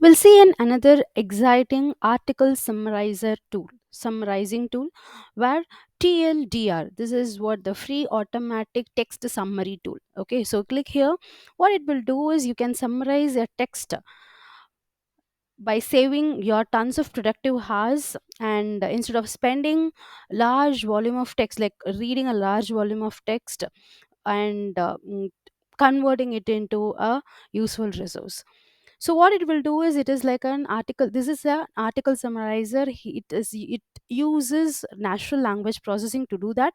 We'll see in another exciting article summarizing tool where TLDR, this is what the free automatic text summary tool. Okay, so click here. What it will do is you can summarize a text by saving your tons of productive hours, and instead of spending large volume of text, like reading a large volume of text and converting it into a useful resource. So what it will do is, it is like an article, this is an article summarizer. It uses natural language processing to do that,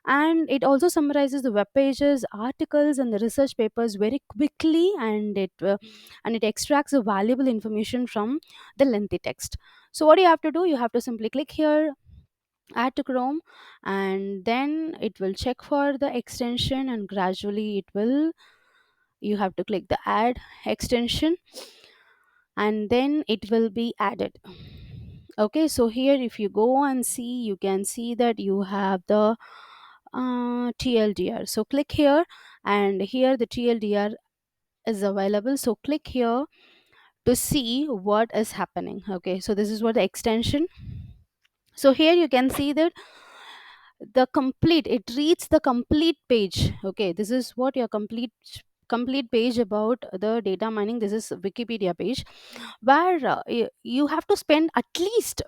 and it also summarizes the web pages, articles, and the research papers very quickly, and it extracts the valuable information from the lengthy text. So what you have to do, you have to simply click here, add to Chrome, and then it will check for the extension, and gradually it will, you have to click the add extension, and then it will be added. Okay, so here if you go and see, you can see that you have the TLDR. So click here, and here the TLDR is available. So click here to see what is happening. Okay, so this is what the extension. So here you can see that the complete, it reads the complete page. Okay, this is what your complete page about the data mining. This is Wikipedia page where you have to spend at least,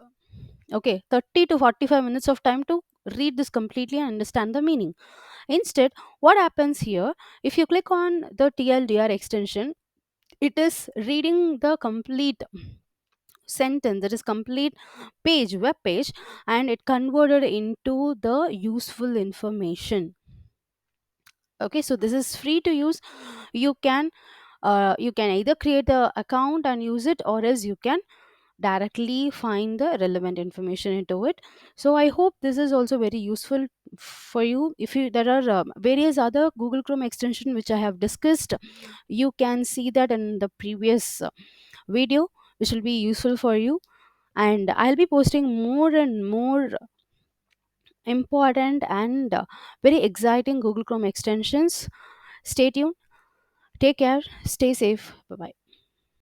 okay, 30 to 45 minutes of time to read this completely and understand the meaning. Instead, what happens here, if you click on the TLDR extension, it is reading the complete sentence, that is complete web page, and it converted into the useful information. Okay, so this is free to use. You can either create a account and use it, or else you can directly find the relevant information into it. So I hope this is also very useful for you. If you, there are various other Google Chrome extension which I have discussed, you can see that in the previous video, which will be useful for you. And I'll be posting more and more important and very exciting Google Chrome extensions. Stay tuned, take care, stay safe, bye bye.